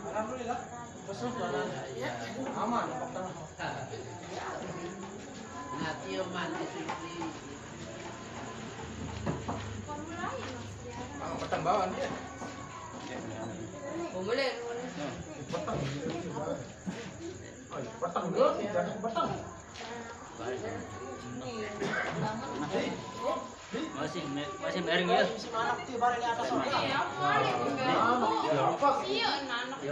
Alhamdulillah. Aman. Petang bawaan dia. Boleh. Petang. Petang dulu, jangan petang. Masih miring ya. Si anak di bareng di atas. Iya, Apa? iya, anak.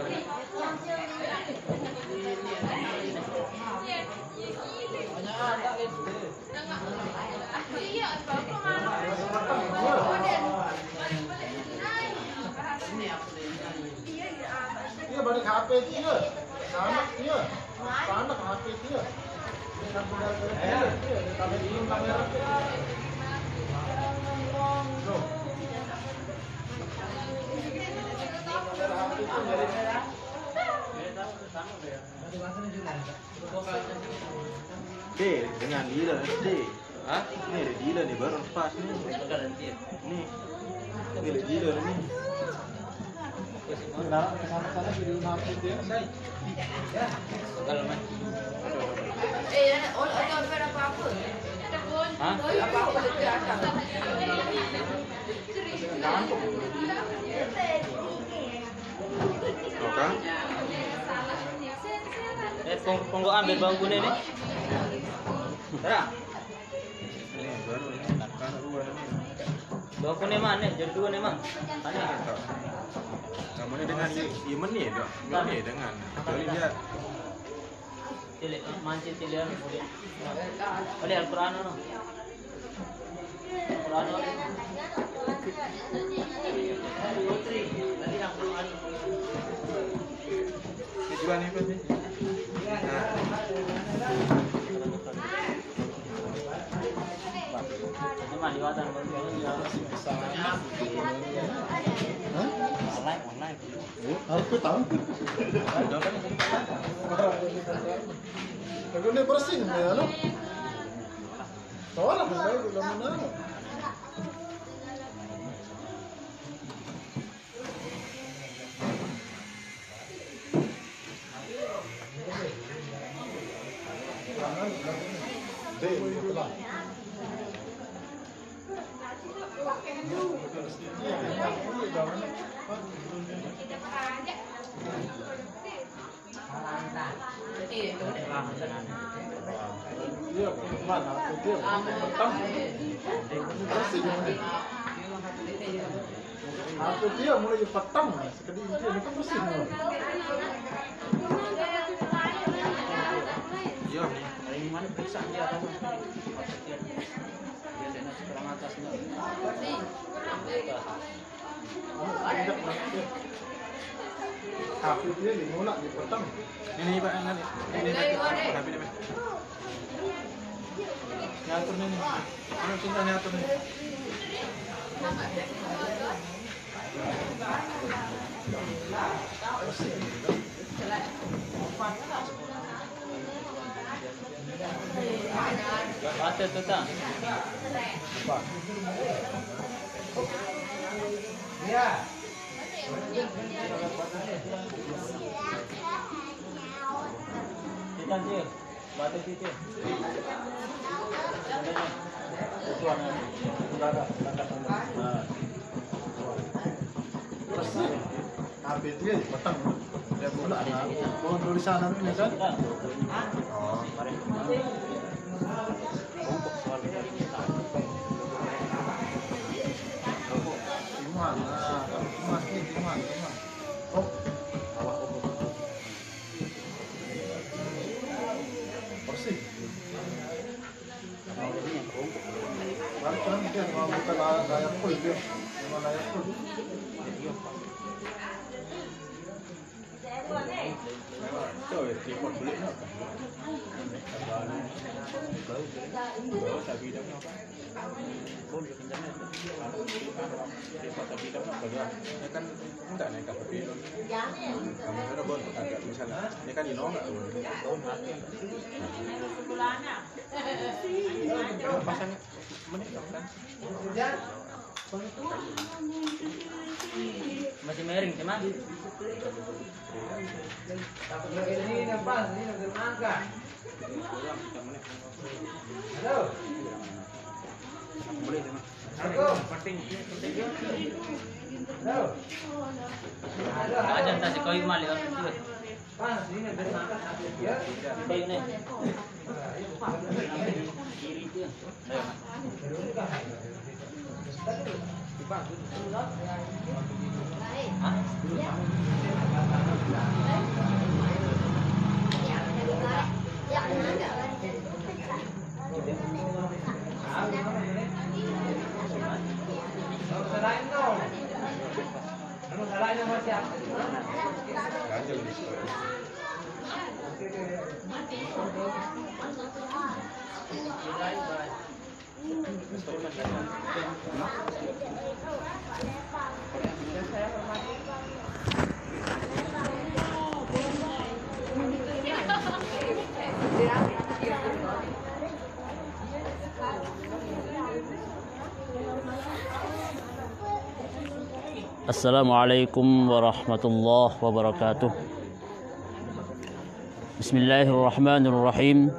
Banyak ada itu. Iya, bapak anak. Dia balik HP dia. Anak dia. Anak HP dia. Kamera. Dengan dealer nih. Hah? Ini ada dealer nih baru pas nih. Garansi. Nih. Ini ada dealer nih. Nah, sana video HP dia, say. Kalau mah. Ada apa-apa? Hah? Apa-apa itu ada. Oke. Ponggo ambil bangku ini. Terang. Ini baru ini anak dua nih. Bangku ini mana? Jadi dua nih mang. Aneh. Namanya dengan Iman nih, Dok. Ini dengan. Jadi dia Tilik mancing tilian boleh. Boleh Al-Qur'an no. Al-Qur'an. tujuan nih pasti. Ini mah liwatan baru ini ya. Online. Aku tahu. Aku ini bersih nih, anu. Soalnya saya belum mana. Iya, mana? Dia petang. Bersih. Aku dia mulai petang. Sekali ini kan bersih. Iya nih. Dari mana periksa dia tahu. Biasanya sekarang atasnya. Aku dia di mana di petang. Ini Pak, ini Pak. Ini Pak. Nyatur nih. Anu cinta nyatur nih. Baca tu tak? Ya. Kita je. Baca kita. Tuan Ada. Bersih. HP dia di petang. Dia bola. Mau tulisan ini kan? Oh, mari. Untuk soal Timan. Oh. Bersih. Kan dia mau buka layar full dia. Memang layar full. Tuh, tripod beli nak. Kalau sabi dah apa? Boleh internet. Tripod sabi dah apa? Kan enggak naik ke HP. Kamu sudah buat agak misalnya Ini kan dinolak. Pasangnya meninggal kan? Masih miring cuma. Boleh cuma. Penting. Ada tadi kayu mali orang itu. Kayu nih. Kiri dia. Assalamualaikum warahmatullahi wabarakatuh. Bismillahirrahmanirrahim.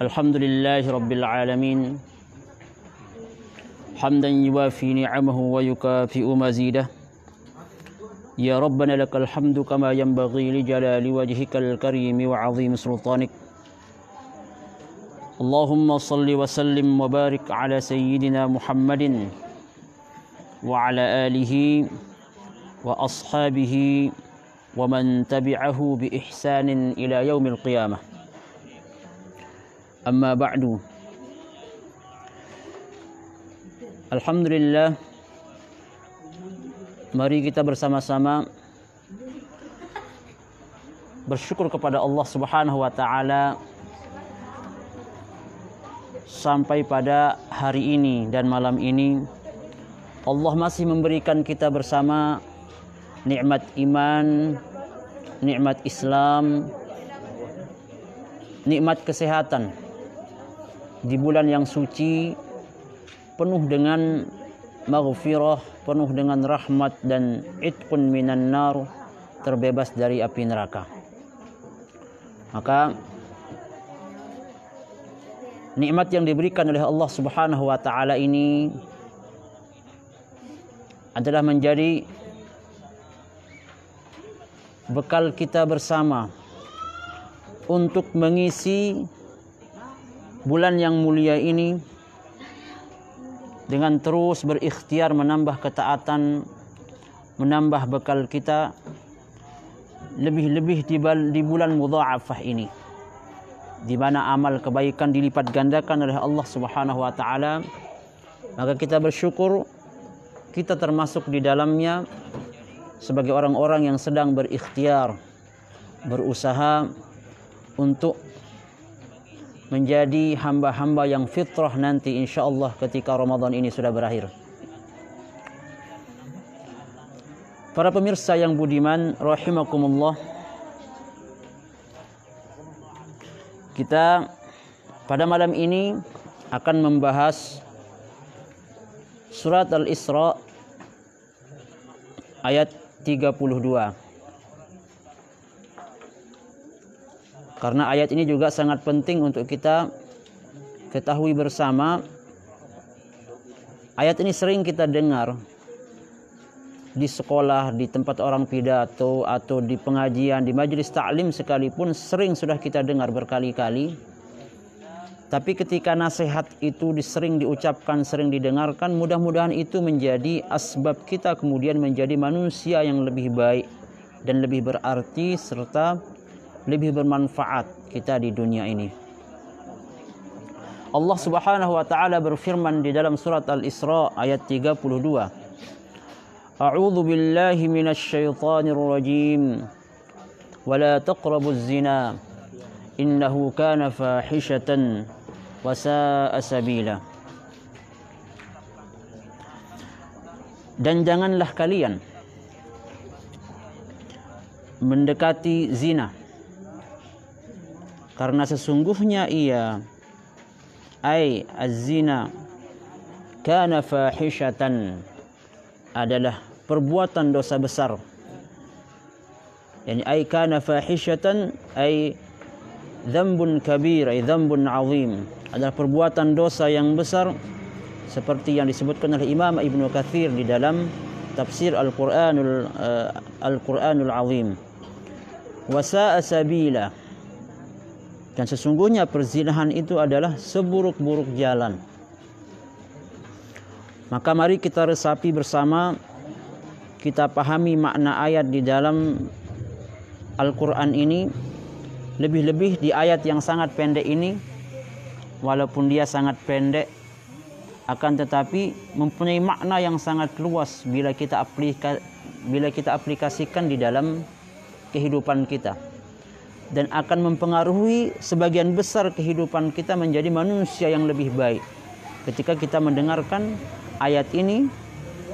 Alhamdulillahi rabbil alamin. Hamdan yuwafi ni'amahu wa yukafi'u mazidah. Ya Rabbana lakal hamdu kama yanbaghi li jalali wajhikal karimi wa 'azimi sultanik. Allahumma salli wa sallim wa barik ala sayyidina Muhammadin wa ala alihi wa ashabihi wa man tabi'ahu bi ihsanin ila yaumil qiyamah. Amma ba'du. Alhamdulillah, mari kita bersama-sama bersyukur kepada Allah Subhanahu wa taala sampai pada hari ini dan malam ini Allah masih memberikan kita bersama nikmat iman, nikmat Islam, nikmat kesehatan di bulan yang suci, penuh dengan maghfirah, penuh dengan rahmat dan itqun minan nar, terbebas dari api neraka. Maka nikmat yang diberikan oleh Allah Subhanahu wa taala ini adalah menjadi bekal kita bersama untuk mengisi bulan yang mulia ini dengan terus berikhtiar menambah ketaatan, menambah bekal kita lebih-lebih di bulan mudha'afah ini, di mana amal kebaikan dilipat gandakan oleh Allah Subhanahu wa taala. Maka kita bersyukur kita termasuk di dalamnya sebagai orang-orang yang sedang berikhtiar, berusaha untuk menjadi hamba-hamba yang fitrah nanti insyaallah ketika Ramadan ini sudah berakhir. Para pemirsa yang budiman rahimakumullah, kita pada malam ini akan membahas surat Al-Isra ayat 32. Karena ayat ini juga sangat penting untuk kita ketahui bersama. Ayat ini sering kita dengar di sekolah, di tempat orang pidato, atau di pengajian, di majelis taklim sekalipun sering sudah kita dengar berkali-kali. Tapi ketika nasihat itu sering diucapkan, sering didengarkan, mudah-mudahan itu menjadi asbab kita kemudian menjadi manusia yang lebih baik dan lebih berarti serta lebih bermanfaat kita di dunia ini. Allah Subhanahu wa taala berfirman di dalam surat Al-Isra ayat 32. A'udzu billahi minasyaitonir rajim. Wa la taqrabuz zina. Innahu kana fahishatan wa sa'a sabila. Dan janganlah kalian mendekati zina. Karena sesungguhnya ia az-zina kana fahishatan, adalah perbuatan dosa besar. Yani kana fahishatan dzambun kabir, dzambun azim, adalah perbuatan dosa yang besar, seperti yang disebutkan oleh Imam Ibnu Katsir di dalam tafsir Al-Qur'anul Azim. Wa sa'a sabila, dan sesungguhnya perzinahan itu adalah seburuk-buruk jalan. Maka mari kita resapi bersama, kita pahami makna ayat di dalam Al-Quran ini, lebih-lebih di ayat yang sangat pendek ini. Walaupun dia sangat pendek, akan tetapi mempunyai makna yang sangat luas bila kita aplikasikan di dalam kehidupan kita, dan akan mempengaruhi sebagian besar kehidupan kita menjadi manusia yang lebih baik. Ketika kita mendengarkan ayat ini,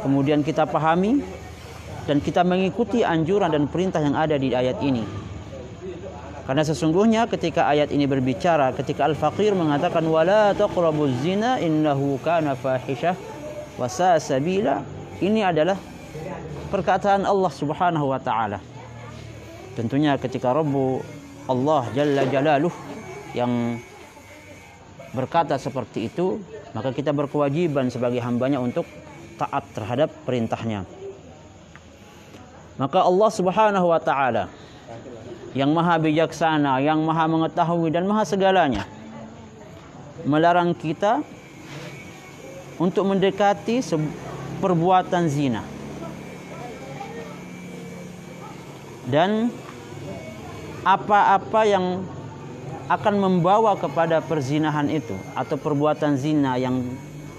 kemudian kita pahami dan kita mengikuti anjuran dan perintah yang ada di ayat ini. Karena sesungguhnya ketika ayat ini berbicara, ketika Al-Faqir mengatakan wala taqrabuz zina innahu kana fahisyah wa sa'a sabila, ini adalah perkataan Allah Subhanahu wa taala. Tentunya ketika Rabbu Allah Jalla Jalaluh yang berkata seperti itu, maka kita berkewajiban sebagai hambanya untuk taat terhadap perintahnya. Maka Allah Subhanahu wa taala yang maha bijaksana, yang maha mengetahui dan maha segalanya, melarang kita untuk mendekati perbuatan zina. Dan apa-apa yang akan membawa kepada perzinahan itu atau perbuatan zina yang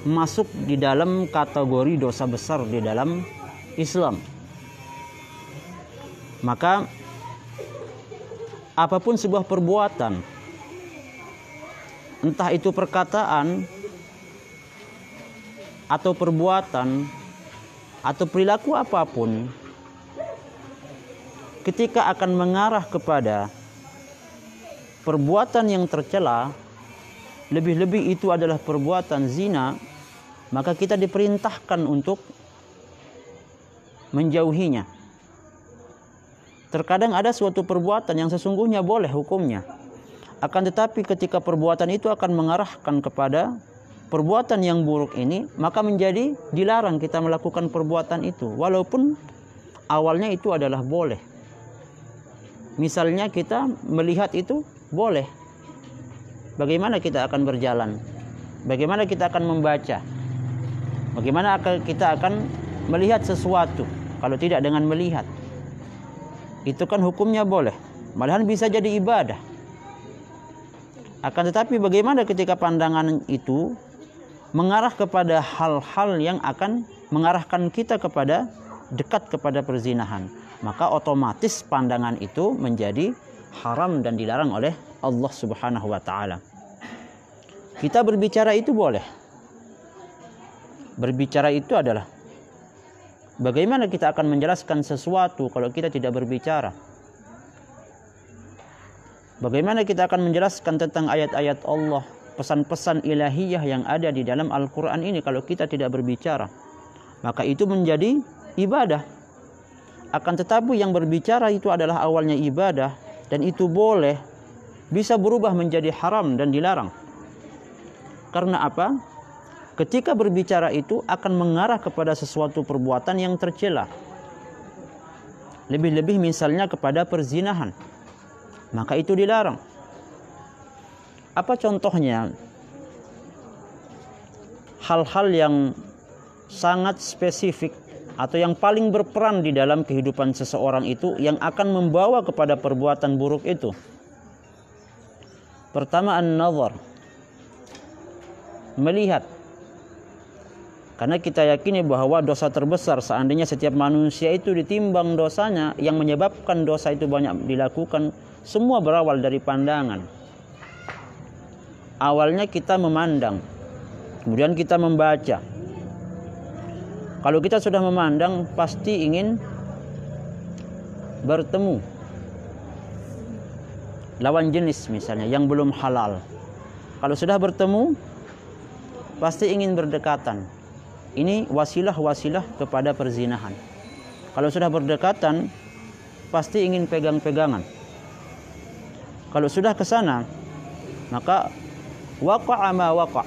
masuk di dalam kategori dosa besar di dalam Islam. Maka apapun sebuah perbuatan, entah itu perkataan atau perbuatan atau perilaku apapun, ketika akan mengarah kepada perbuatan yang tercela, lebih-lebih itu adalah perbuatan zina, maka kita diperintahkan untuk menjauhinya. Terkadang ada suatu perbuatan yang sesungguhnya boleh hukumnya, akan tetapi ketika perbuatan itu akan mengarahkan kepada perbuatan yang buruk ini, maka menjadi dilarang kita melakukan perbuatan itu, walaupun awalnya itu adalah boleh. Misalnya kita melihat itu boleh, bagaimana kita akan berjalan, bagaimana kita akan membaca, bagaimana kita akan melihat sesuatu kalau tidak dengan melihat. Itu kan hukumnya boleh, malahan bisa jadi ibadah. Akan tetapi bagaimana ketika pandangan itu mengarah kepada hal-hal yang akan mengarahkan kita kepada dekat kepada perzinahan, maka otomatis pandangan itu menjadi haram dan dilarang oleh Allah Subhanahu wa taala. Kita berbicara itu boleh. Berbicara itu adalah bagaimana kita akan menjelaskan sesuatu kalau kita tidak berbicara? Bagaimana kita akan menjelaskan tentang ayat-ayat Allah, pesan-pesan ilahiyah yang ada di dalam Al-Quran ini kalau kita tidak berbicara? Maka itu menjadi ibadah. Akan tetapi yang berbicara itu adalah awalnya ibadah, dan itu boleh, bisa berubah menjadi haram dan dilarang. Karena apa? Ketika berbicara itu akan mengarah kepada sesuatu perbuatan yang tercela. Lebih-lebih misalnya kepada perzinahan, maka itu dilarang. Apa contohnya? Hal-hal yang sangat spesifik atau yang paling berperan di dalam kehidupan seseorang itu yang akan membawa kepada perbuatan buruk itu. Pertama, an-nazar, melihat. Karena kita yakini bahwa dosa terbesar, seandainya setiap manusia itu ditimbang dosanya, yang menyebabkan dosa itu banyak dilakukan, semua berawal dari pandangan. Awalnya kita memandang, kemudian kita membaca. Kalau kita sudah memandang, pasti ingin bertemu lawan jenis misalnya yang belum halal. Kalau sudah bertemu pasti ingin berdekatan. Ini wasilah-wasilah kepada perzinahan. Kalau sudah berdekatan pasti ingin pegang-pegangan. Kalau sudah ke sana maka waqa'a ma waqa'.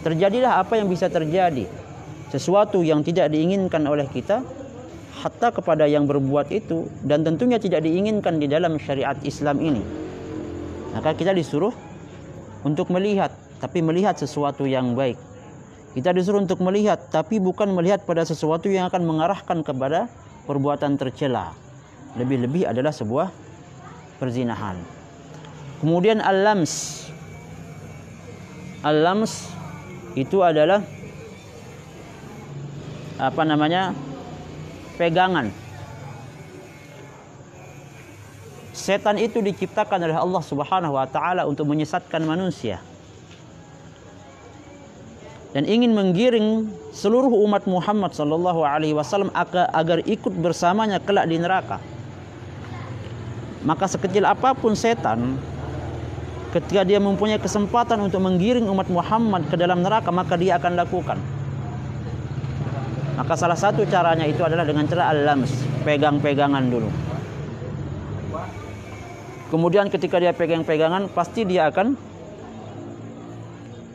Terjadilah apa yang bisa terjadi. Sesuatu yang tidak diinginkan oleh kita hatta kepada yang berbuat itu, dan tentunya tidak diinginkan di dalam syariat Islam ini. Maka kita disuruh untuk melihat, tapi melihat sesuatu yang baik. Kita disuruh untuk melihat, tapi bukan melihat pada sesuatu yang akan mengarahkan kepada perbuatan tercela. Lebih-lebih adalah sebuah perzinahan. Kemudian al-lams. Al-lams itu adalah pegangan. Setan itu diciptakan oleh Allah Subhanahu wa taala untuk menyesatkan manusia dan ingin menggiring seluruh umat Muhammad sallallahu alaihi wasallam agar ikut bersamanya kelak di neraka. Maka sekecil apapun setan, ketika dia mempunyai kesempatan untuk menggiring umat Muhammad ke dalam neraka, maka dia akan lakukan. Maka salah satu caranya itu adalah dengan cara al-lams, pegang-pegangan dulu. Kemudian ketika dia pegang-pegangan, pasti dia akan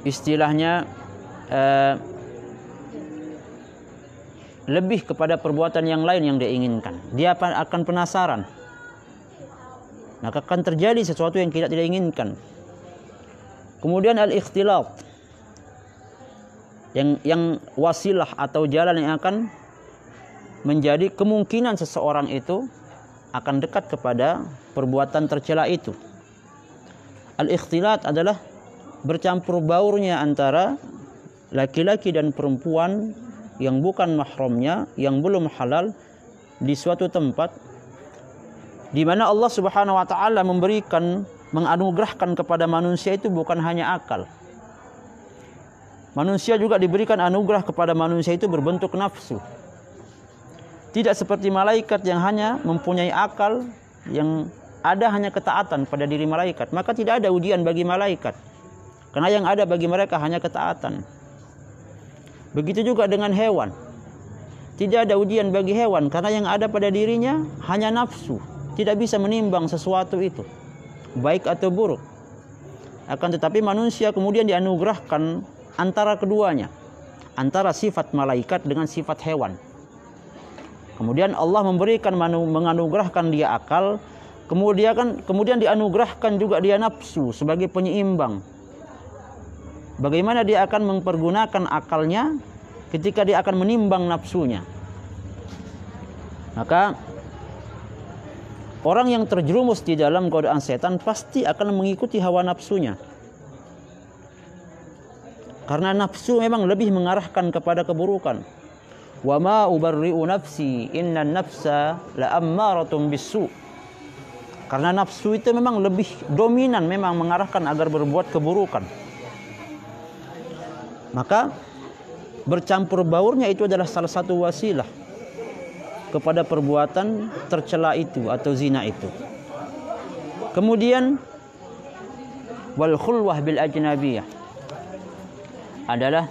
istilahnya lebih kepada perbuatan yang lain yang dia inginkan. Dia akan penasaran. Maka akan terjadi sesuatu yang kita tidak inginkan. Kemudian al-ikhtilat, yang wasilah atau jalan yang akan menjadi kemungkinan seseorang itu akan dekat kepada perbuatan tercela itu. Al-ikhtilat adalah bercampur baurnya antara laki-laki dan perempuan yang bukan mahramnya, yang belum halal di suatu tempat di mana Allah Subhanahu wa taala menganugerahkan kepada manusia itu bukan hanya akal. Manusia juga diberikan anugerah kepada manusia itu berbentuk nafsu. Tidak seperti malaikat yang hanya mempunyai akal, yang ada hanya ketaatan pada diri malaikat. Maka tidak ada ujian bagi malaikat, karena yang ada bagi mereka hanya ketaatan. Begitu juga dengan hewan. Tidak ada ujian bagi hewan, karena yang ada pada dirinya hanya nafsu. Tidak bisa menimbang sesuatu itu, baik atau buruk. Akan tetapi manusia kemudian dianugerahkan antara keduanya, antara sifat malaikat dengan sifat hewan. Kemudian Allah menganugerahkan dia akal, kemudian dianugerahkan juga dia nafsu sebagai penyeimbang. Bagaimana dia akan mempergunakan akalnya ketika dia akan menimbang nafsunya? Maka orang yang terjerumus di dalam godaan setan pasti akan mengikuti hawa nafsunya. Karena nafsu memang lebih mengarahkan kepada keburukan. Wa ma ubarri'u nafsi innan nafsa la'ammaratun bisu. Karena nafsu itu memang lebih dominan, memang mengarahkan agar berbuat keburukan. Maka bercampur baurnya itu adalah salah satu wasilah kepada perbuatan tercela itu atau zina itu. Kemudian wal khulwah bil ajnabiyah adalah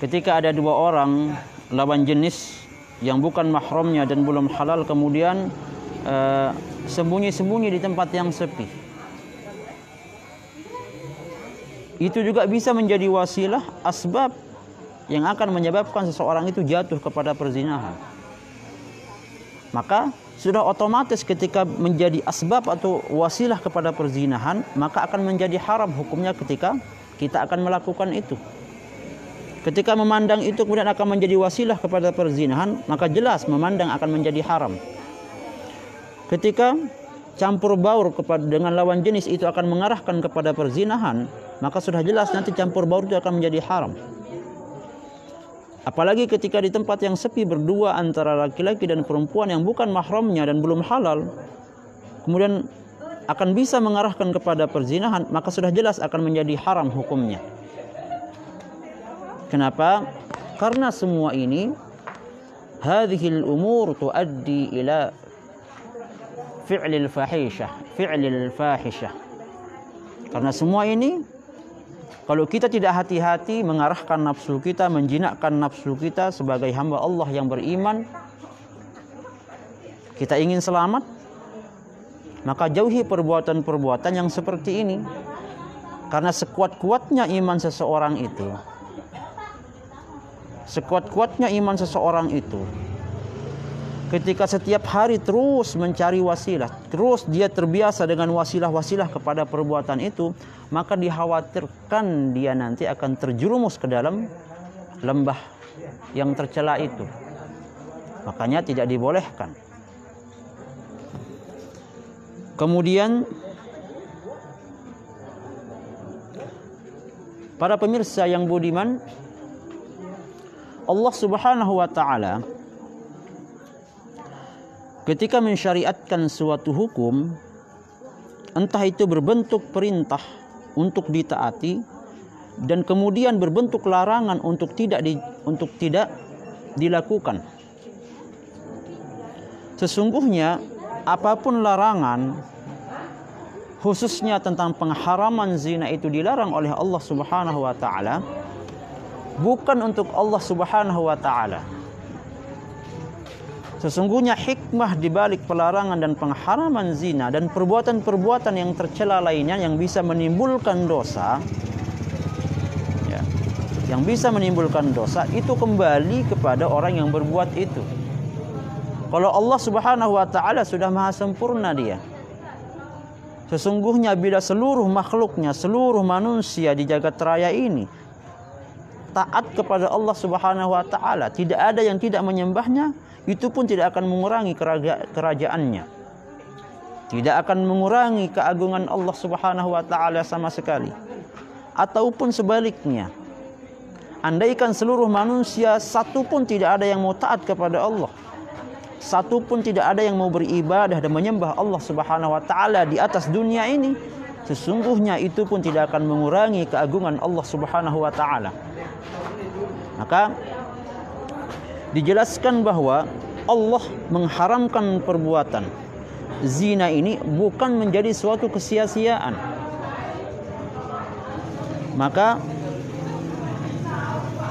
ketika ada dua orang lawan jenis yang bukan mahramnya dan belum halal, kemudian sembunyi-sembunyi di tempat yang sepi. Itu juga bisa menjadi wasilah, asbab yang akan menyebabkan seseorang itu jatuh kepada perzinahan. Maka sudah otomatis ketika menjadi asbab atau wasilah kepada perzinahan, maka akan menjadi haram hukumnya ketika kita akan melakukan itu. Ketika memandang itu kemudian akan menjadi wasilah kepada perzinahan, maka jelas memandang akan menjadi haram. Ketika campur baur dengan lawan jenis itu akan mengarahkan kepada perzinahan, maka sudah jelas nanti campur baur itu akan menjadi haram. Apalagi ketika di tempat yang sepi berdua antara laki-laki dan perempuan yang bukan mahramnya dan belum halal, kemudian akan bisa mengarahkan kepada perzinahan, maka sudah jelas akan menjadi haram hukumnya. Kenapa? Karena semua ini hadhil umur tuaddi ila fi'lil fahisyah. Karena semua ini kalau kita tidak hati-hati mengarahkan nafsu kita, menjinakkan nafsu kita sebagai hamba Allah yang beriman, kita ingin selamat, maka jauhi perbuatan-perbuatan yang seperti ini. Karena sekuat-kuatnya iman seseorang itu, ketika setiap hari terus mencari wasilah, terus dia terbiasa dengan wasilah-wasilah kepada perbuatan itu, maka dikhawatirkan dia nanti akan terjerumus ke dalam lembah yang tercela itu. Makanya tidak dibolehkan. Kemudian para pemirsa yang budiman, Allah Subhanahu wa taala ketika mensyariatkan suatu hukum, entah itu berbentuk perintah untuk ditaati dan kemudian berbentuk larangan untuk tidak dilakukan. Sesungguhnya apapun larangan, khususnya tentang pengharaman zina, itu dilarang oleh Allah Subhanahu wa taala, bukan untuk Allah Subhanahu wa taala. Sesungguhnya hikmah di balik pelarangan dan pengharaman zina dan perbuatan-perbuatan yang tercela lainnya yang bisa menimbulkan dosa, yang bisa menimbulkan dosa, itu kembali kepada orang yang berbuat itu. Kalau Allah Subhanahu wa taala sudah maha sempurna dia. Sesungguhnya bila seluruh makhluknya, seluruh manusia di jagat raya ini taat kepada Allah Subhanahu wa taala, tidak ada yang tidak menyembahnya, itu pun tidak akan mengurangi kerajaannya. Tidak akan mengurangi keagungan Allah Subhanahu wa taala sama sekali. Ataupun sebaliknya, andaikan seluruh manusia satu pun tidak ada yang mau taat kepada Allah, satu pun tidak ada yang mau beribadah dan menyembah Allah Subhanahu wa taala di atas dunia ini, sesungguhnya itu pun tidak akan mengurangi keagungan Allah Subhanahu wa taala. Maka dijelaskan bahwa Allah mengharamkan perbuatan zina ini bukan menjadi suatu kesia-siaan. Maka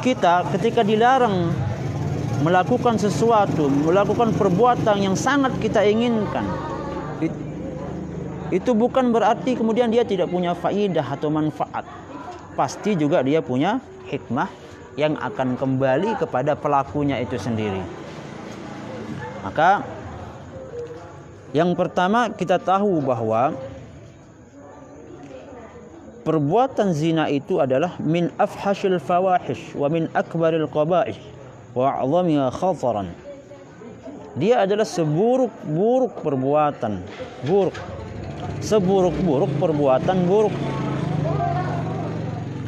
kita ketika dilarang melakukan sesuatu, melakukan perbuatan yang sangat kita inginkan, itu bukan berarti kemudian dia tidak punya faidah atau manfaat. Pasti juga dia punya hikmah yang akan kembali kepada pelakunya itu sendiri. Maka yang pertama kita tahu bahwa perbuatan zina itu adalah min afhashil fawahish wa min akbaril qaba'ih wa a'zamiha khataran. Dia adalah seburuk-buruk perbuatan, buruk. Seburuk-buruk perbuatan buruk.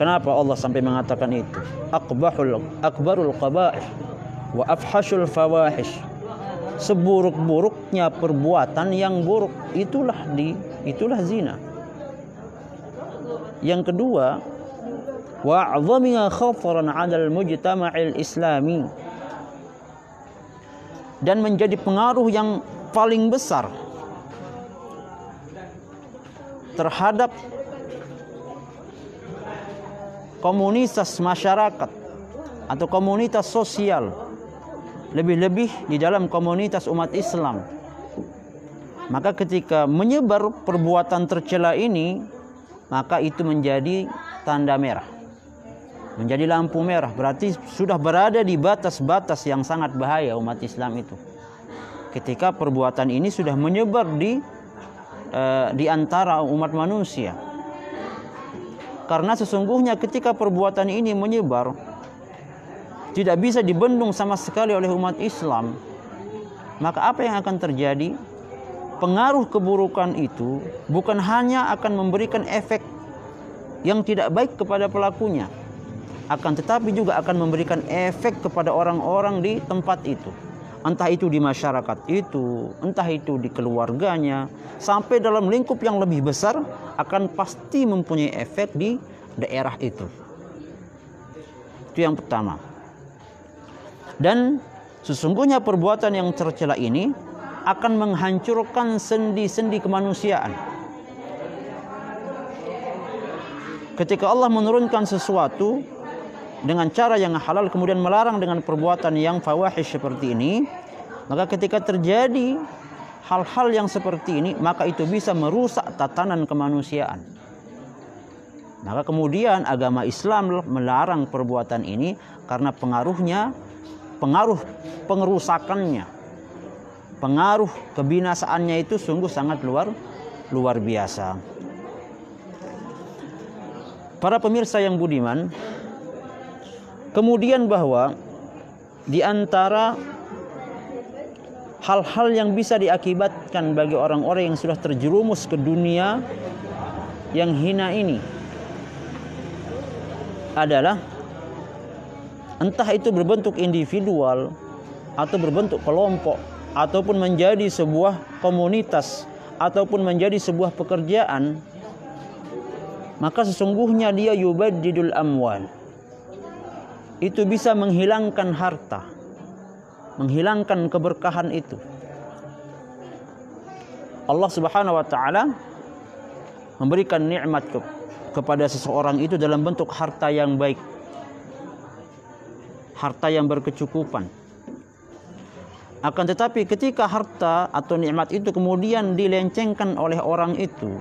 Kenapa Allah sampai mengatakan itu? Akbarul qaba'ih wa afhashul fawahish. Seburuk-buruknya perbuatan yang buruk, itulah zina. Yang kedua, wa a'zamiha khataran 'alal mujtama'il islami, dan menjadi pengaruh yang paling besar terhadap komunitas masyarakat atau komunitas sosial, lebih-lebih di dalam komunitas umat Islam. Maka ketika menyebar perbuatan tercela ini, maka itu menjadi tanda merah, menjadi lampu merah. Berarti sudah berada di batas-batas yang sangat bahaya umat Islam itu. Ketika perbuatan ini sudah menyebar di antara umat manusia. Karena sesungguhnya ketika perbuatan ini menyebar, tidak bisa dibendung sama sekali oleh umat Islam, maka apa yang akan terjadi? Pengaruh keburukan itu bukan hanya akan memberikan efek yang tidak baik kepada pelakunya, akan tetapi juga akan memberikan efek kepada orang-orang di tempat itu. Entah itu di masyarakat itu, entah itu di keluarganya, sampai dalam lingkup yang lebih besar akan pasti mempunyai efek di daerah itu. Itu yang pertama. Dan sesungguhnya perbuatan yang tercela ini akan menghancurkan sendi-sendi kemanusiaan. Ketika Allah menurunkan sesuatu dengan cara yang halal kemudian melarang dengan perbuatan yang fawahish seperti ini, maka ketika terjadi hal-hal yang seperti ini, maka itu bisa merusak tatanan kemanusiaan. Maka kemudian agama Islam melarang perbuatan ini karena pengaruh pengerusakannya, pengaruh kebinasaannya itu sungguh sangat luar biasa. Para pemirsa yang budiman, kemudian bahwa di antara hal-hal yang bisa diakibatkan bagi orang-orang yang sudah terjerumus ke dunia yang hina ini adalah entah itu berbentuk individual atau berbentuk kelompok ataupun menjadi sebuah komunitas ataupun menjadi sebuah pekerjaan, maka sesungguhnya dia yubaddidul amwal. Itu bisa menghilangkan harta, menghilangkan keberkahan itu. Allah Subhanahu wa taala memberikan nikmat kepada seseorang itu dalam bentuk harta yang baik, harta yang berkecukupan. Akan tetapi ketika harta atau nikmat itu kemudian dilencengkan oleh orang itu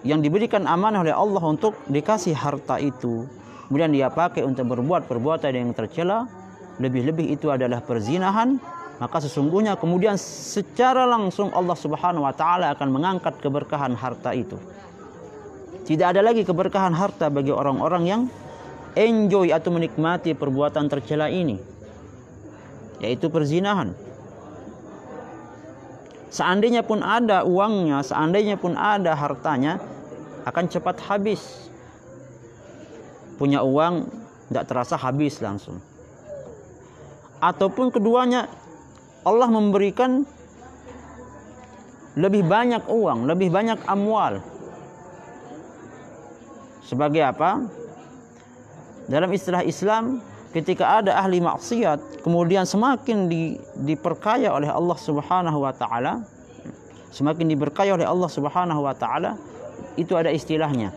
yang diberikan amanah oleh Allah untuk dikasih harta itu, kemudian dia pakai untuk berbuat perbuatan yang tercela, lebih-lebih itu adalah perzinahan, maka sesungguhnya kemudian secara langsung Allah Subhanahu wa taala akan mengangkat keberkahan harta itu. Tidak ada lagi keberkahan harta bagi orang-orang yang enjoy atau menikmati perbuatan tercela ini, yaitu perzinahan. Seandainya pun ada uangnya, seandainya pun ada hartanya, akan cepat habis. Punya uang tidak terasa habis langsung. Ataupun keduanya Allah memberikan lebih banyak uang, lebih banyak amwal. Sebagai apa? Dalam istilah Islam, ketika ada ahli maksiat kemudian semakin diperkaya oleh Allah Subhanahu wa taala, semakin diberkahi oleh Allah Subhanahu wa taala, itu ada istilahnya,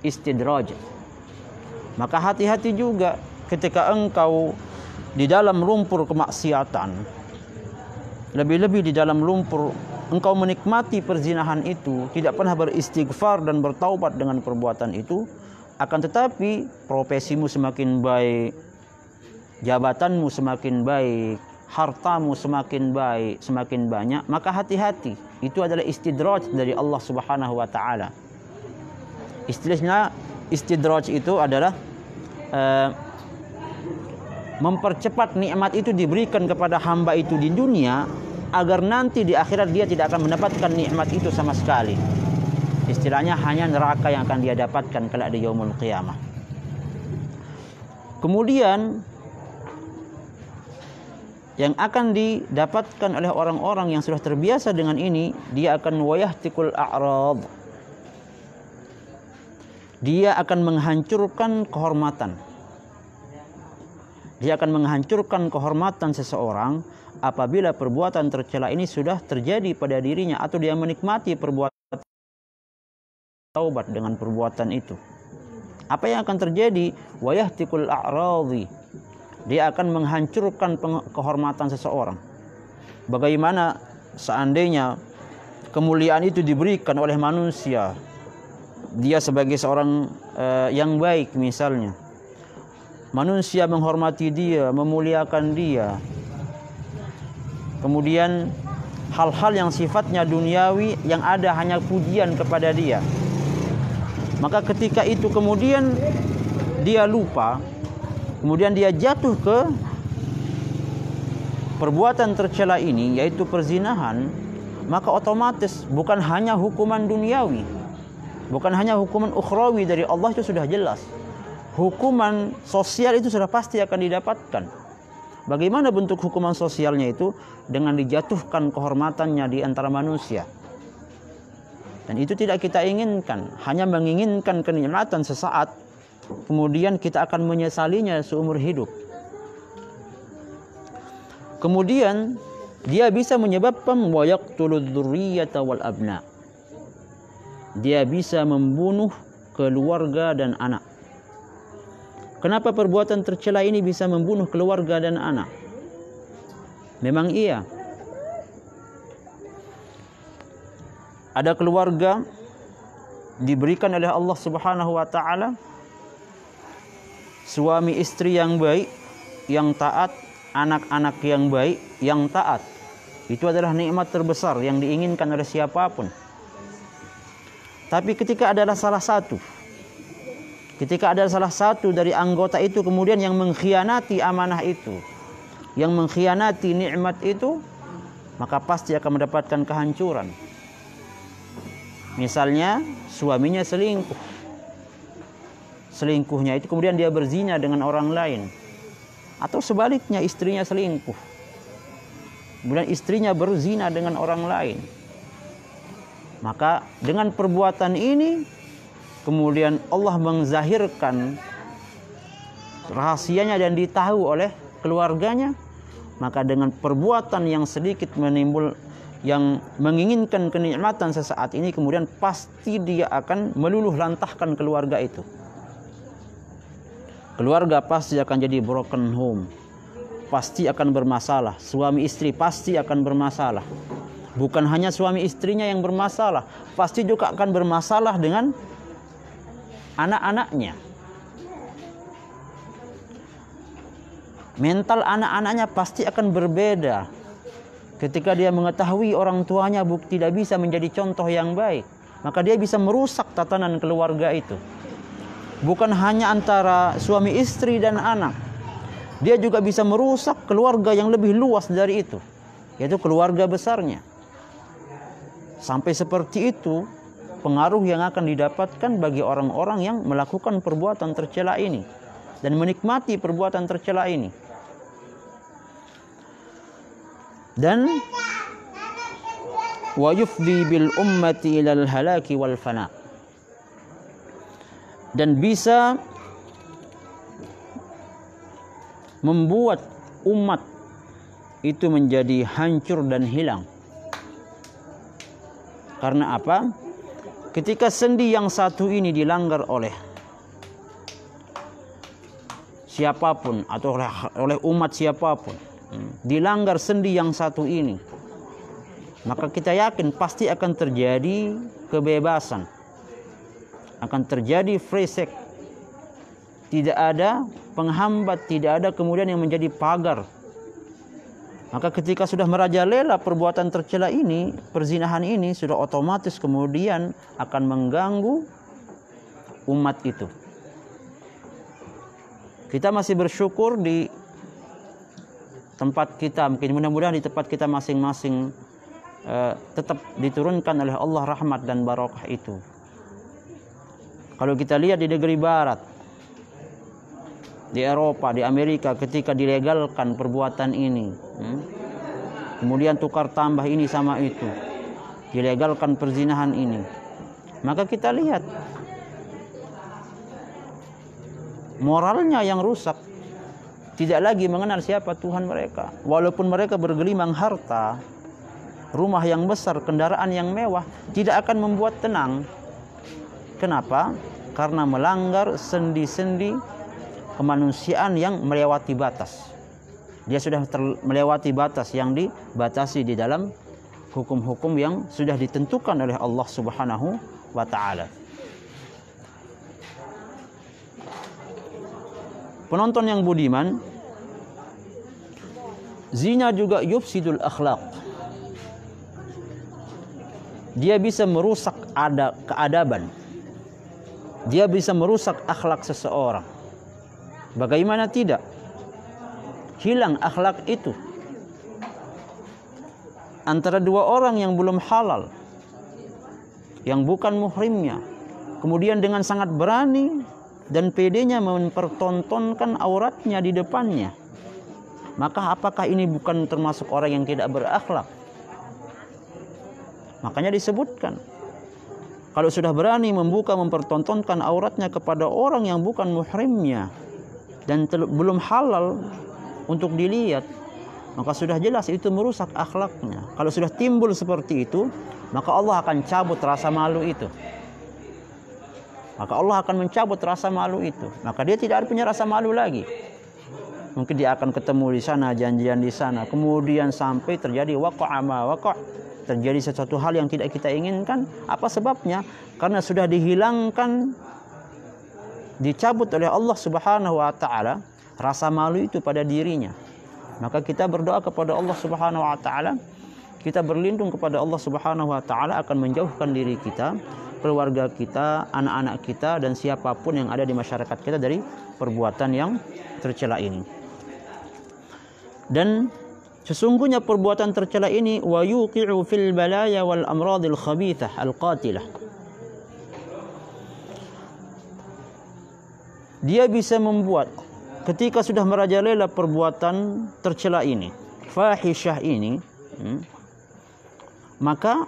istidraj. Maka hati-hati juga ketika engkau di dalam lumpur kemaksiatan, lebih-lebih di dalam lumpur engkau menikmati perzinahan itu, tidak pernah beristighfar dan bertaubat dengan perbuatan itu, akan tetapi profesimu semakin baik, jabatanmu semakin baik, hartamu semakin baik, semakin banyak, maka hati-hati. Itu adalah istidraj dari Allah Subhanahu wa taala. Istilahnya istidraj itu adalah mempercepat nikmat itu diberikan kepada hamba itu di dunia agar nanti di akhirat dia tidak akan mendapatkan nikmat itu sama sekali. Istilahnya hanya neraka yang akan dia dapatkan kelak di yaumul qiyamah. Kemudian yang akan didapatkan oleh orang-orang yang sudah terbiasa dengan ini, dia akan wayahtikul a'rad. Dia akan menghancurkan kehormatan. Dia akan menghancurkan kehormatan seseorang apabila perbuatan tercela ini sudah terjadi pada dirinya atau dia menikmati perbuatan taubat dengan perbuatan itu. Apa yang akan terjadi? Wayahtikul a'radhi. Dia akan menghancurkan kehormatan seseorang. Bagaimana seandainya kemuliaan itu diberikan oleh manusia, dia sebagai seorang yang baik misalnya, manusia menghormati dia, memuliakan dia, kemudian hal-hal yang sifatnya duniawi yang ada hanya pujian kepada dia, maka ketika itu kemudian dia lupa, kemudian dia jatuh ke perbuatan tercela ini, yaitu perzinahan, maka otomatis bukan hanya hukuman duniawi, bukan hanya hukuman ukhrawi dari Allah, itu sudah jelas. Hukuman sosial itu sudah pasti akan didapatkan. Bagaimana bentuk hukuman sosialnya itu? Dengan dijatuhkan kehormatannya di antara manusia. Dan itu tidak kita inginkan, hanya menginginkan kenikmatan sesaat, kemudian kita akan menyesalinya seumur hidup. Kemudian dia bisa menyebabkan wa yaqtuludz dzurriyyata wal abna. Dia bisa membunuh keluarga dan anak. Kenapa perbuatan tercela ini bisa membunuh keluarga dan anak? Memang iya. Ada keluarga diberikan oleh Allah Subhanahu wa taala suami istri yang baik, yang taat, anak-anak yang baik, yang taat. Itu adalah nikmat terbesar yang diinginkan oleh siapapun. Tapi ketika ada salah satu dari anggota itu kemudian yang mengkhianati amanah itu, yang mengkhianati nikmat itu, maka pasti akan mendapatkan kehancuran. Misalnya suaminya selingkuh. Selingkuhnya itu kemudian dia berzina dengan orang lain. Atau sebaliknya istrinya selingkuh. Kemudian istrinya berzina dengan orang lain. Maka dengan perbuatan ini kemudian Allah menzahirkan rahasianya dan ditahu oleh keluarganya. Maka dengan perbuatan yang sedikit yang menginginkan kenikmatan sesaat ini, kemudian pasti dia akan meluluh lantahkan keluarga itu. Keluarga pasti akan jadi broken home. Pasti akan bermasalah. Suami istri pasti akan bermasalah. Bukan hanya suami istrinya yang bermasalah, pasti juga akan bermasalah dengan anak-anaknya. Mental anak-anaknya pasti akan berbeda ketika dia mengetahui orang tuanya tidak bisa menjadi contoh yang baik. Maka dia bisa merusak tatanan keluarga itu. Bukan hanya antara suami istri dan anak, dia juga bisa merusak keluarga yang lebih luas dari itu, yaitu keluarga besarnya. Sampai seperti itu pengaruh yang akan didapatkan bagi orang-orang yang melakukan perbuatan tercela ini dan menikmati perbuatan tercela ini. Dan wa yufdi bil ummati ilal halaki wal fana. Dan bisa membuat umat itu menjadi hancur dan hilang. Karena apa? Ketika sendi yang satu ini dilanggar oleh siapapun atau oleh umat siapapun, dilanggar sendi yang satu ini, maka kita yakin pasti akan terjadi kebebasan, akan terjadi free sex. Tidak ada penghambat, tidak ada kemudian yang menjadi pagar. Maka ketika sudah merajalela perbuatan tercela ini, perzinahan ini, sudah otomatis kemudian akan mengganggu umat itu. Kita masih bersyukur di tempat kita, mungkin mudah-mudahan di tempat kita masing-masing tetap diturunkan oleh Allah rahmat dan barokah itu. Kalau kita lihat di negeri barat, di Eropa, di Amerika, ketika dilegalkan perbuatan ini, kemudian tukar tambah ini sama itu, dilegalkan perzinahan ini, maka kita lihat moralnya yang rusak, tidak lagi mengenal siapa Tuhan mereka. Walaupun mereka bergelimang harta, rumah yang besar, kendaraan yang mewah, tidak akan membuat tenang. Kenapa? Karena melanggar sendi-sendi kemanusiaan yang melewati batas. Dia sudah melewati batas yang dibatasi di dalam hukum-hukum yang sudah ditentukan oleh Allah Subhanahu wa taala. Penonton yang budiman, zina juga yufsidul akhlaq. Dia bisa merusak keadaban. Dia bisa merusak akhlak seseorang. Bagaimana tidak? Hilang akhlak itu. Antara dua orang yang belum halal, yang bukan muhrimnya, kemudian dengan sangat berani dan pedenya mempertontonkan auratnya di depannya, maka apakah ini bukan termasuk orang yang tidak berakhlak? Makanya disebutkan, kalau sudah berani mempertontonkan auratnya kepada orang yang bukan muhrimnya dan belum halal untuk dilihat, maka sudah jelas itu merusak akhlaknya. Kalau sudah timbul seperti itu, maka Allah akan cabut rasa malu itu. Maka Allah akan mencabut rasa malu itu. Maka dia tidak punya rasa malu lagi. Mungkin dia akan ketemu di sana, janjian di sana, kemudian sampai terjadi waqa'a ma waqa', terjadi sesuatu hal yang tidak kita inginkan. Apa sebabnya? Karena sudah dihilangkan, dicabut oleh Allah Subhanahu wa taala rasa malu itu pada dirinya. Maka kita berdoa kepada Allah Subhanahu wa taala, kita berlindung kepada Allah Subhanahu wa taala akan menjauhkan diri kita, keluarga kita, anak-anak kita, dan siapapun yang ada di masyarakat kita dari perbuatan yang tercela ini. Dan sesungguhnya perbuatan tercela ini wa yuqi'u fil balaya wal amradil khabithah al qatilah. Dia bisa membuat ketika sudah merajalela perbuatan tercela ini, fahisyah ini, maka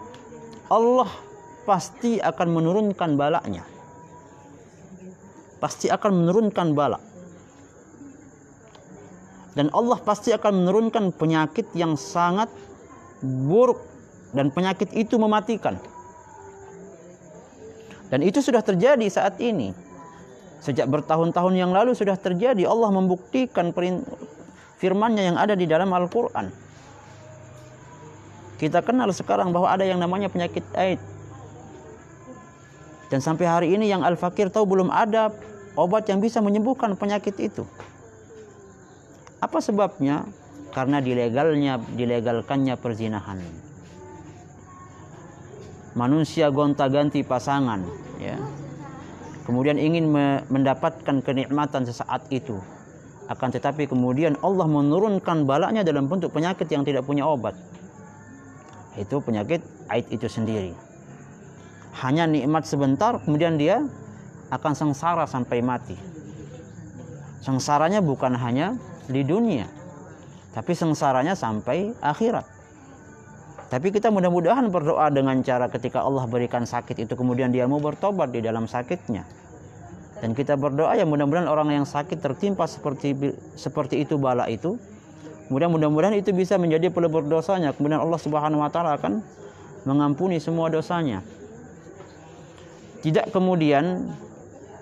Allah pasti akan menurunkan balaknya. Pasti akan menurunkan balak. Dan Allah pasti akan menurunkan penyakit yang sangat buruk. Dan penyakit itu mematikan. Dan itu sudah terjadi saat ini. Sejak bertahun-tahun yang lalu sudah terjadi. Allah membuktikan firman-Nya yang ada di dalam Al-Quran. Kita kenal sekarang bahwa ada yang namanya penyakit AIDS. Dan sampai hari ini yang Al-Fakir tahu belum ada obat yang bisa menyembuhkan penyakit itu. Apa sebabnya? Karena dilegalkannya perzinahan. Manusia gonta-ganti pasangan, ya. Kemudian ingin mendapatkan kenikmatan sesaat itu. Akan tetapi kemudian Allah menurunkan balaknya dalam bentuk penyakit yang tidak punya obat. Itu penyakit AIDS itu sendiri. Hanya nikmat sebentar, kemudian dia akan sengsara sampai mati. Sengsaranya bukan hanya di dunia, tapi sengsaranya sampai akhirat. Tapi kita mudah-mudahan berdoa dengan cara ketika Allah berikan sakit itu, kemudian dia mau bertobat di dalam sakitnya. Dan kita berdoa ya mudah-mudahan orang yang sakit tertimpa seperti itu bala itu, kemudian mudah-mudahan itu bisa menjadi pelebur dosanya. Kemudian Allah Subhanahu wa taala akan mengampuni semua dosanya. Tidak kemudian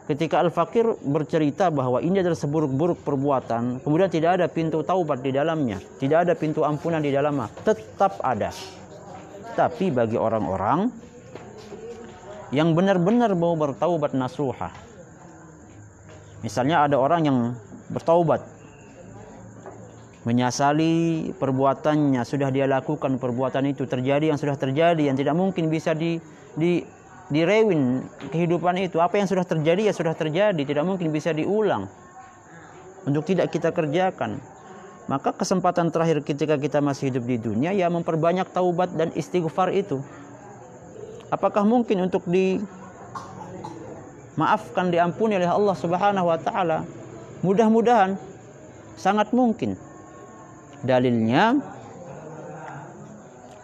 ketika Al-Fakir bercerita bahwa ini adalah seburuk-buruk perbuatan, kemudian tidak ada pintu taubat di dalamnya, tidak ada pintu ampunan di dalamnya, tetap ada. Tapi bagi orang-orang yang benar-benar mau bertaubat nasuha, misalnya ada orang yang bertaubat, menyesali perbuatannya, sudah dia lakukan perbuatan itu, terjadi yang sudah terjadi, yang tidak mungkin bisa direwin kehidupan itu. Apa yang sudah terjadi ya sudah terjadi, tidak mungkin bisa diulang untuk tidak kita kerjakan. Maka kesempatan terakhir ketika kita masih hidup di dunia ya memperbanyak taubat dan istighfar itu. Apakah mungkin untuk dimaafkan, diampuni oleh Allah Subhanahu wa taala? Mudah-mudahan, sangat mungkin. Dalilnya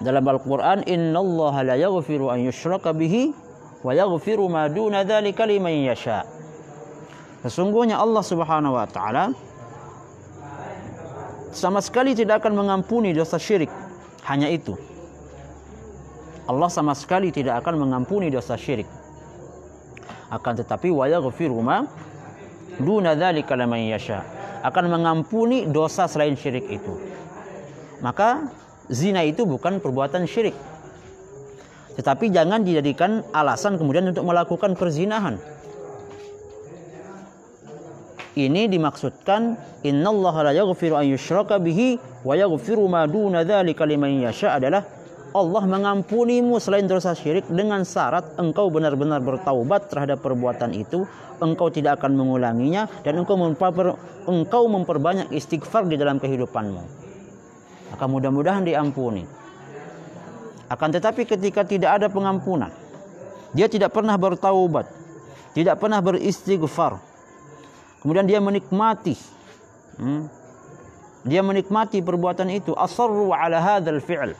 dalam Al-Qur'an, innallaha la yaghfiru an yushraka bihi wa yaghfiru ma duna dzalika liman yasha. Sesungguhnya Allah Subhanahu wa taala sama sekali tidak akan mengampuni dosa syirik. Hanya itu. Allah sama sekali tidak akan mengampuni dosa syirik. Akan tetapi wa yaghfiru ma duna dzalika liman yasha. Akan mengampuni dosa selain syirik itu. Maka zina itu bukan perbuatan syirik. Tetapi jangan dijadikan alasan kemudian untuk melakukan perzinahan. Ini dimaksudkan innallaha la yaghfiru an yushraka bihi wa yaghfiru ma duna dzalika liman yasha adalah Allah mengampunimu selain dosa syirik dengan syarat engkau benar-benar bertaubat terhadap perbuatan itu, engkau tidak akan mengulanginya, dan engkau memperbanyak istighfar di dalam kehidupanmu. Maka mudah-mudahan diampuni. Akan tetapi ketika tidak ada pengampunan, dia tidak pernah bertaubat, tidak pernah beristighfar, kemudian dia menikmati perbuatan itu, asarru ala hadzal fi'l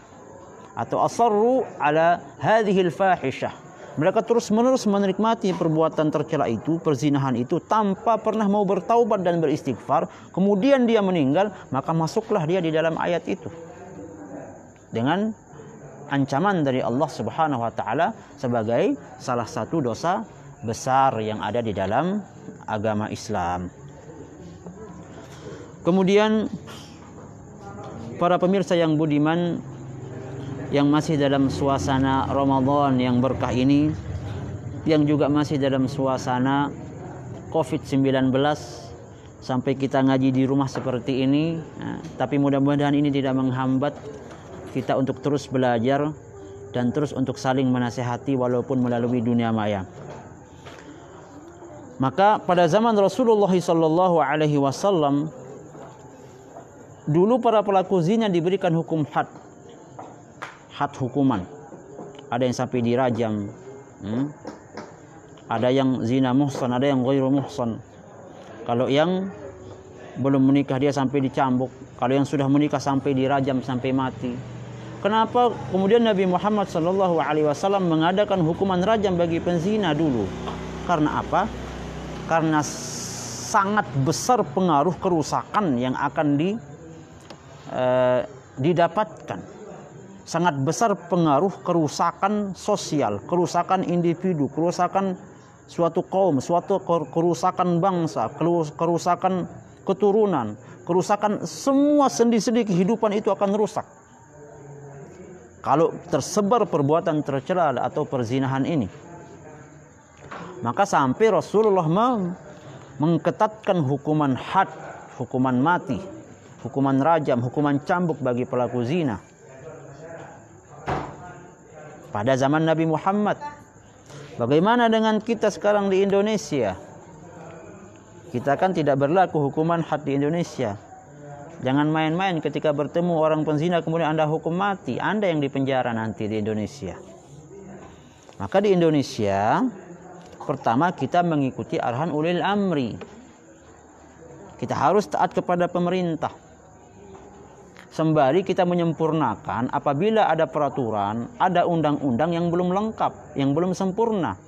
atau asarru ala hadhihi al-fahishah, Mereka terus-menerus menikmati perbuatan tercela itu, perzinahan itu, tanpa pernah mau bertaubat dan beristighfar. Kemudian dia meninggal, maka masuklah dia di dalam ayat itu dengan ancaman dari Allah Subhanahu wa taala sebagai salah satu dosa besar yang ada di dalam agama Islam. Kemudian para pemirsa yang budiman, yang masih dalam suasana Ramadan yang berkah ini, yang juga masih dalam suasana COVID-19, sampai kita ngaji di rumah seperti ini, tapi mudah-mudahan ini tidak menghambat kita untuk terus belajar dan terus untuk saling menasihati walaupun melalui dunia maya. Maka pada zaman Rasulullah SAW, dulu para pelaku zina diberikan hukum had hukuman. Ada yang sampai dirajam, ada yang zina muhsan, ada yang ghairu muhsan. Kalau yang belum menikah dia sampai dicambuk, kalau yang sudah menikah sampai dirajam sampai mati. Kenapa kemudian Nabi Muhammad SAW mengadakan hukuman rajam bagi penzina dulu? Karena apa? Karena sangat besar pengaruh kerusakan yang akan didapatkan. Sangat besar pengaruh kerusakan sosial, kerusakan individu, kerusakan suatu kaum, suatu kerusakan bangsa, kerusakan keturunan, kerusakan semua sendi-sendi kehidupan itu akan rusak kalau tersebar perbuatan tercela atau perzinahan ini. Maka sampai Rasulullah mengketatkan hukuman had, hukuman mati, hukuman rajam, hukuman cambuk bagi pelaku zina pada zaman Nabi Muhammad. Bagaimana dengan kita sekarang di Indonesia? Kita kan tidak berlaku hukuman had di Indonesia. Jangan main-main ketika bertemu orang penzina kemudian Anda hukum mati, Anda yang dipenjara nanti di Indonesia. Maka di Indonesia, pertama kita mengikuti arahan ulil amri. Kita harus taat kepada pemerintah. Sembari kita menyempurnakan apabila ada peraturan, ada undang-undang yang belum lengkap, yang belum sempurna.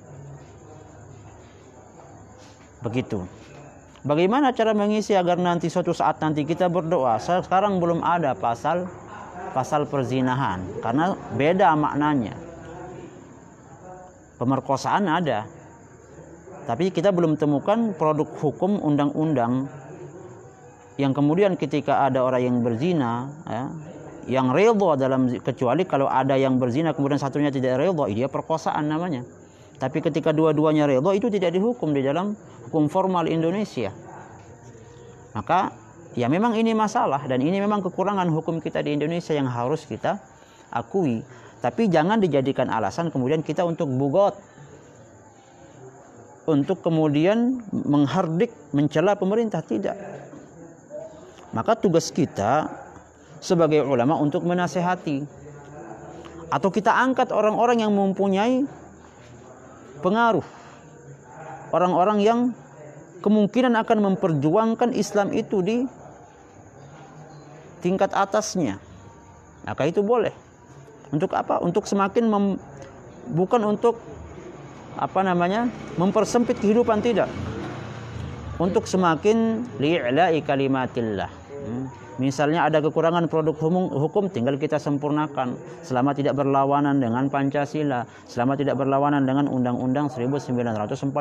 Begitu. Bagaimana cara mengisi agar nanti suatu saat nanti kita berdoa? Sekarang belum ada pasal perzinahan karena beda maknanya. Pemerkosaan ada, tapi kita belum temukan produk hukum undang-undang yang kemudian ketika ada orang yang berzina, yang redha dalam, kecuali kalau ada yang berzina kemudian satunya tidak redha, dia perkosaan namanya. Tapi ketika dua-duanya redha itu tidak dihukum di dalam hukum formal Indonesia. Maka ya memang ini masalah dan ini memang kekurangan hukum kita di Indonesia yang harus kita akui. Tapi jangan dijadikan alasan kemudian kita untuk bugot, untuk kemudian menghardik, mencela pemerintah, tidak. Maka tugas kita sebagai ulama untuk menasehati, atau kita angkat orang-orang yang mempunyai pengaruh, orang-orang yang kemungkinan akan memperjuangkan Islam itu di tingkat atasnya. Maka itu boleh. Untuk apa? Untuk semakin bukan untuk mempersempit kehidupan, tidak. Untuk semakin li'la'i kalimatillah. Misalnya ada kekurangan produk hukum, tinggal kita sempurnakan selama tidak berlawanan dengan Pancasila, selama tidak berlawanan dengan Undang-Undang 1945,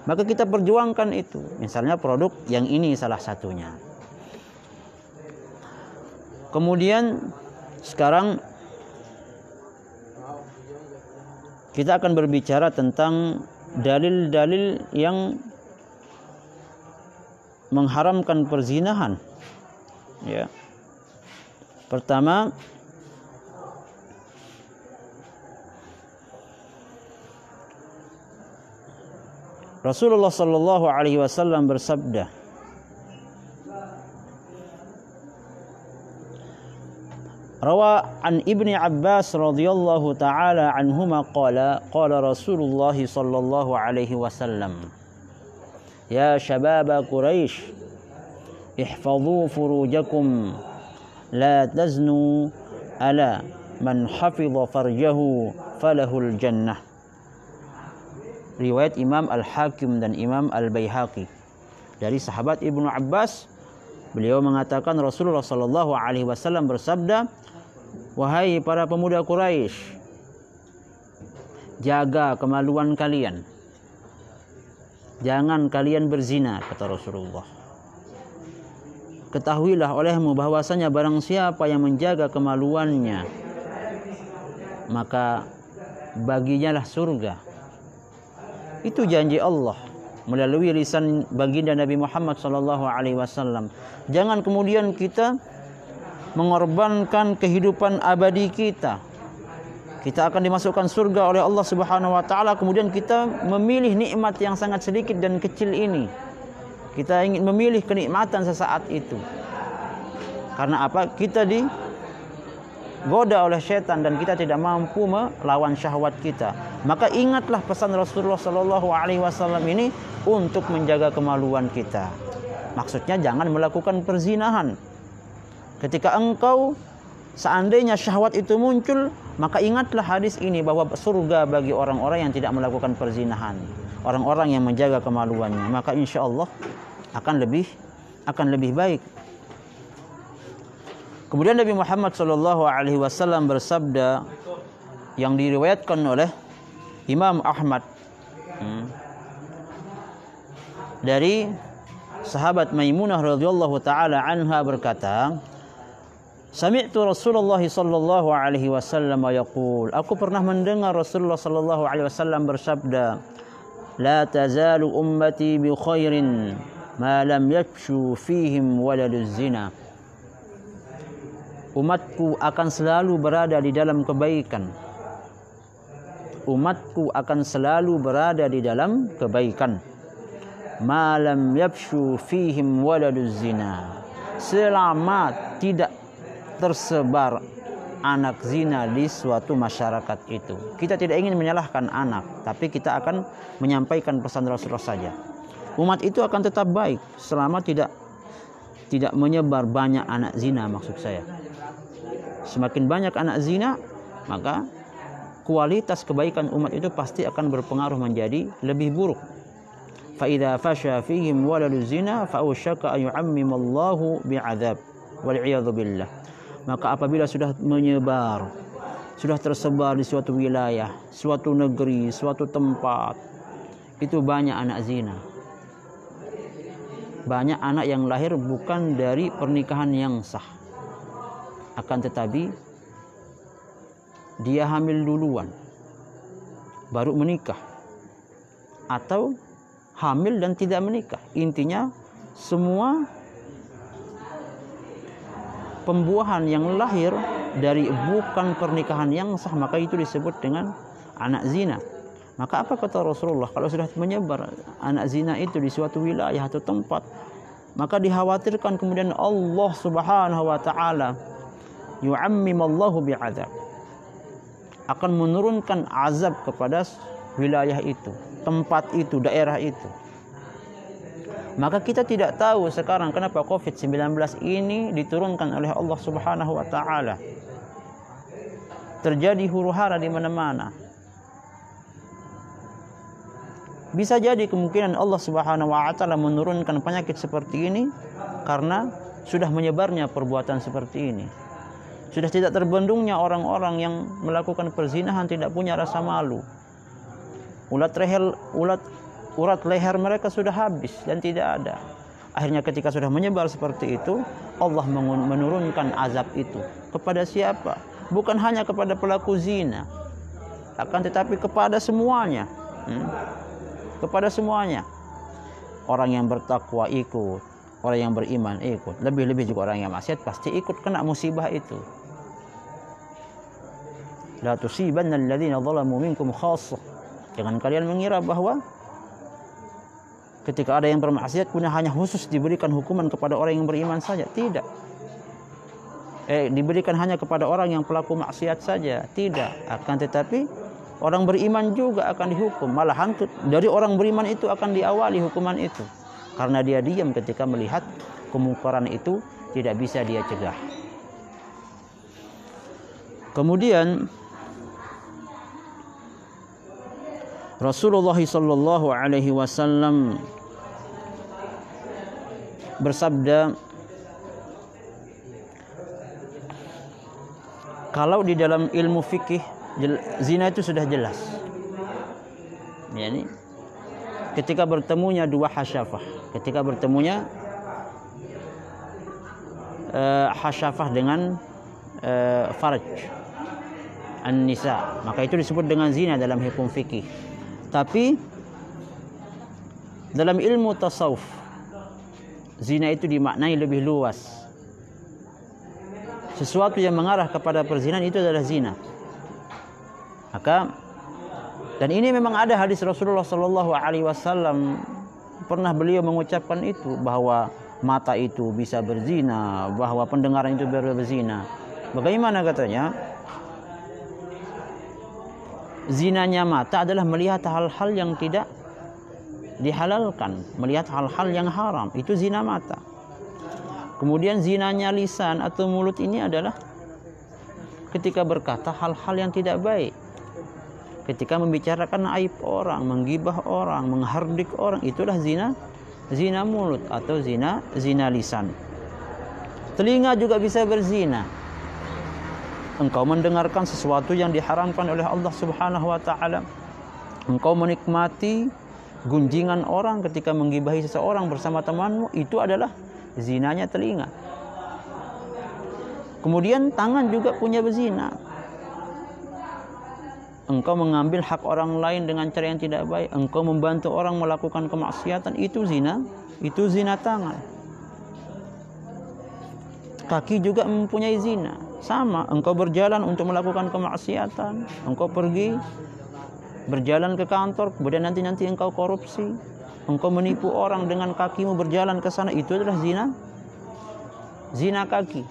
maka kita perjuangkan itu. Misalnya produk yang ini salah satunya. Kemudian sekarang kita akan berbicara tentang dalil-dalil yang mengharamkan perzinahan. Ya. Pertama, Rasulullah sallallahu alaihi wasallam bersabda, Rawa an Ibni Abbas radhiyallahu taala anhuma qala Rasulullah sallallahu alaihi wasallam, Ya syababa Quraisy, ihfadhu furujakum la taznu ala man hafidha farjahu falahul jannah. riwayat Imam Al-Hakim dan Imam Al-Baihaqi dari sahabat Ibnu Abbas. Beliau mengatakan Rasulullah sallallahu alaihi wasallam bersabda, "Wahai para pemuda Quraisy, jaga kemaluan kalian. Jangan kalian berzina," kata Rasulullah. "Ketahuilah olehmu bahwasanya barang siapa yang menjaga kemaluannya, maka baginya lah surga." Itu janji Allah melalui lisan baginda Nabi Muhammad SAW. Jangan kemudian kita mengorbankan kehidupan abadi kita. Kita akan dimasukkan surga oleh Allah Subhanahu wa taala, kemudian kita memilih nikmat yang sangat sedikit dan kecil ini. Kita ingin memilih kenikmatan sesaat itu. Karena apa? Kita digoda oleh setan dan kita tidak mampu melawan syahwat kita. Maka ingatlah pesan Rasulullah sallallahu alaihi wasallam ini untuk menjaga kemaluan kita. Maksudnya jangan melakukan perzinahan. Ketika engkau seandainya syahwat itu muncul, maka ingatlah hadis ini bahwa surga bagi orang-orang yang tidak melakukan perzinahan, orang-orang yang menjaga kemaluannya, maka insya Allah akan lebih baik. Kemudian Nabi Muhammad SAW bersabda yang diriwayatkan oleh Imam Ahmad dari sahabat Maimunah radhiyallahu taala anha berkata, "Sami'tu Rasulullah sallallahu alaihi wasallam yaqul." Aku pernah mendengar Rasulullah sallallahu alaihi wasallam bersabda, "La tazalu ummati bi khairin ma lam yafshu fihim waladuz zina." Umatku akan selalu berada di dalam kebaikan. Umatku akan selalu berada di dalam kebaikan. Ma lam yafshu fihim waladuz zina. Selama tidak tersebar anak zina di suatu masyarakat itu. Kita tidak ingin menyalahkan anak, tapi kita akan menyampaikan pesan Rasulullah saja. Umat itu akan tetap baik selama tidak menyebar banyak anak zina, maksud saya. Semakin banyak anak zina, maka kualitas kebaikan umat itu pasti akan berpengaruh menjadi lebih buruk. Fa idza fasha fihim waladuz zina fa usyaka an yu'ammimallahu bi'adzab wal 'iyadzu billah. Maka apabila sudah menyebar, sudah tersebar di suatu wilayah, suatu negeri, suatu tempat, itu banyak anak zina. Banyak anak yang lahir bukan dari pernikahan yang sah. Akan tetapi dia hamil duluan, baru menikah, atau hamil dan tidak menikah. Intinya semua pembuahan yang lahir dari bukan pernikahan yang sah, maka itu disebut dengan anak zina. Maka apa kata Rasulullah? Kalau sudah menyebar anak zina itu di suatu wilayah atau tempat, maka dikhawatirkan kemudian Allah Subhanahu wa taala yu'ammimallahu bi'adzab, akan menurunkan azab kepada wilayah itu, tempat itu, daerah itu. Maka kita tidak tahu sekarang kenapa COVID-19 ini diturunkan oleh Allah Subhanahu wa taala. Terjadi huru-hara di mana-mana. Bisa jadi kemungkinan Allah Subhanahu wa taala menurunkan penyakit seperti ini karena sudah menyebarnya perbuatan seperti ini. Sudah tidak terbendungnya orang-orang yang melakukan perzinahan, tidak punya rasa malu. Urat leher mereka sudah habis dan tidak ada. Akhirnya ketika sudah menyebar seperti itu, Allah menurunkan azab itu. Kepada siapa? Bukan hanya kepada pelaku zina, akan tetapi kepada semuanya. Kepada semuanya. Orang yang bertakwa ikut, orang yang beriman ikut. Lebih-lebih juga orang yang maksiat pasti ikut kena musibah itu. La tusibanna alladhina zalamu minkum khassah. Jangan kalian mengira bahwa ketika ada yang bermaksiat punya hanya khusus diberikan hukuman kepada orang yang beriman saja. Tidak. Diberikan hanya kepada orang yang pelaku maksiat saja. Tidak. Akan tetapi orang beriman juga akan dihukum. Malahan dari orang beriman itu akan diawali hukuman itu. Karena dia diam ketika melihat kemungkaran itu tidak bisa dia cegah. Kemudian Rasulullah sallallahu alaihi wasallam bersabda, kalau di dalam ilmu fikih zina itu sudah jelas. Yani ketika bertemunya dua hasyafah, ketika bertemunya hasyafah dengan farj an-nisa, maka itu disebut dengan zina dalam hukum fikih. Tapi dalam ilmu tasawuf, zina itu dimaknai lebih luas. Sesuatu yang mengarah kepada perzinahan itu adalah zina. Maka, dan ini memang ada hadis Rasulullah Sallallahu Alaihi Wasallam, pernah beliau mengucapkan itu, bahwa mata itu bisa berzina, bahwa pendengaran itu berzina. Bagaimana katanya? Zinanya mata adalah melihat hal-hal yang tidak dihalalkan, melihat hal-hal yang haram, itu zina mata. Kemudian zinanya lisan atau mulut ini adalah ketika berkata hal-hal yang tidak baik, ketika membicarakan aib orang, menggibah orang, menghardik orang, itulah zina mulut atau zina lisan. Telinga juga bisa berzina. Engkau mendengarkan sesuatu yang diharamkan oleh Allah Subhanahu wa taala. Engkau menikmati gunjingan orang ketika menggibahi seseorang bersama temanmu, itu adalah zinanya telinga. Kemudian tangan juga punya berzina. Engkau mengambil hak orang lain dengan cara yang tidak baik, engkau membantu orang melakukan kemaksiatan, itu zina tangan. Kaki juga mempunyai zina. Sama, engkau berjalan untuk melakukan kemaksiatan, engkau pergi berjalan ke kantor, kemudian nanti engkau korupsi, engkau menipu orang dengan kakimu berjalan ke sana, itu adalah zina kaki.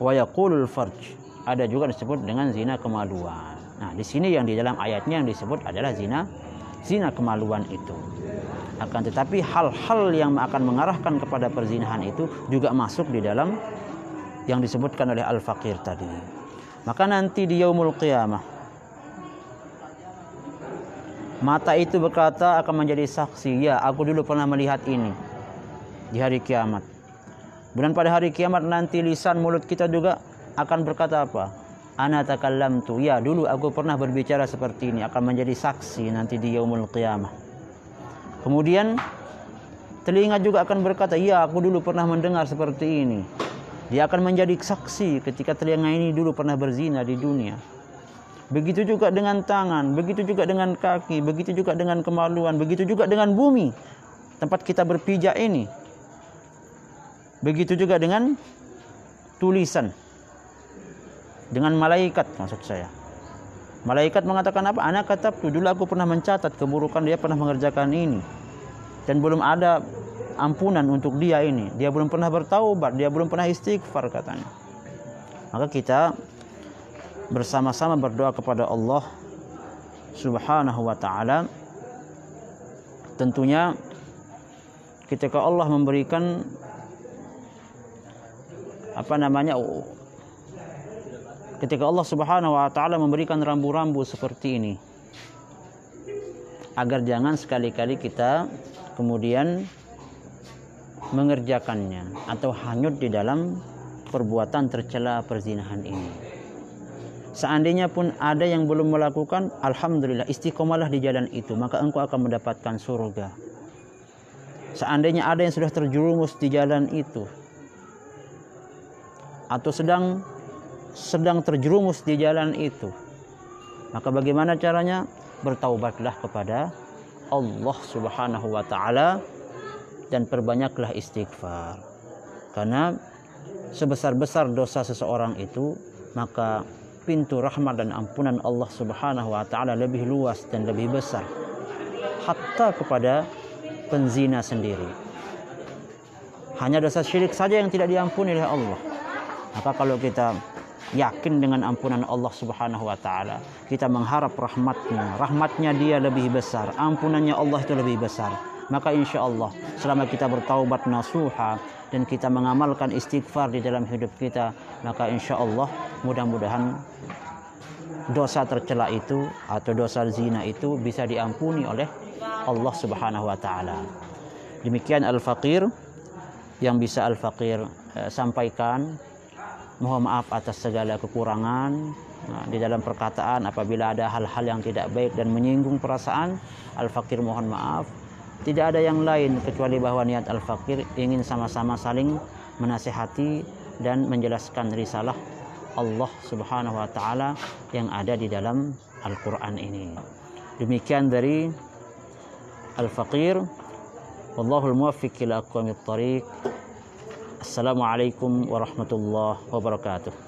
Wa yaqulul farj, ada juga disebut dengan zina kemaluan. Nah, di sini yang di dalam ayatnya yang disebut adalah zina kemaluan itu. Akan tetapi hal-hal yang akan mengarahkan kepada perzinahan itu juga masuk di dalam yang disebutkan oleh Al-Faqir tadi. Maka nanti di yaumul qiyamah, mata itu berkata akan menjadi saksi, ya aku dulu pernah melihat ini di hari kiamat. Kemudian pada hari kiamat nanti lisan mulut kita juga akan berkata apa? Ana takallamtu, ya dulu aku pernah berbicara seperti ini, akan menjadi saksi nanti di yaumul qiyamah. Kemudian telinga juga akan berkata, ya aku dulu pernah mendengar seperti ini. Dia akan menjadi saksi ketika telinga ini dulu pernah berzina di dunia. Begitu juga dengan tangan, begitu juga dengan kaki, begitu juga dengan kemaluan, begitu juga dengan bumi, tempat kita berpijak ini. Begitu juga dengan tulisan, dengan malaikat maksud saya. Malaikat mengatakan apa? Ana katabtu, dulu aku pernah mencatat keburukan dia pernah mengerjakan ini. Dan belum ada ampunan untuk dia ini. Dia belum pernah bertaubat, dia belum pernah istighfar katanya. Maka kita bersama-sama berdoa kepada Allah Subhanahu wa taala. Tentunya ketika Allah memberikan ketika Allah Subhanahu wa taala memberikan rambu-rambu seperti ini, agar jangan sekali-kali kita kemudian mengerjakannya atau hanyut di dalam perbuatan tercela perzinahan ini. Seandainya pun ada yang belum melakukan, alhamdulillah, istiqomalah di jalan itu, maka engkau akan mendapatkan surga. Seandainya ada yang sudah terjerumus di jalan itu atau sedang terjerumus di jalan itu, maka bagaimana caranya? Bertaubatlah kepada Allah Subhanahu wa taala dan perbanyaklah istighfar. Karena sebesar-besar dosa seseorang itu, maka pintu rahmat dan ampunan Allah Subhanahu wa taala lebih luas dan lebih besar, hatta kepada penzina sendiri. Hanya dosa syirik saja yang tidak diampuni oleh Allah. Maka kalau kita yakin dengan ampunan Allah Subhanahu wa taala, kita mengharap rahmatnya dia lebih besar, ampunannya Allah itu lebih besar, maka insya Allah selama kita bertaubat nasuha dan kita mengamalkan istighfar di dalam hidup kita, maka insya Allah mudah-mudahan dosa tercela itu atau dosa zina itu bisa diampuni oleh Allah Subhanahu wa taala. Demikian al-faqir yang bisa al-faqir sampaikan. Mohon maaf atas segala kekurangan di dalam perkataan. Apabila ada hal-hal yang tidak baik dan menyinggung perasaan, al-faqir mohon maaf. Tidak ada yang lain kecuali bahwa niat al-faqir ingin sama-sama saling menasihati dan menjelaskan risalah Allah Subhanahu wa taala yang ada di dalam Al-Qur'an ini. Demikian dari al-faqir. Wallahul muwaffiq ila aqwamit thariq. Assalamualaikum warahmatullahi wabarakatuh.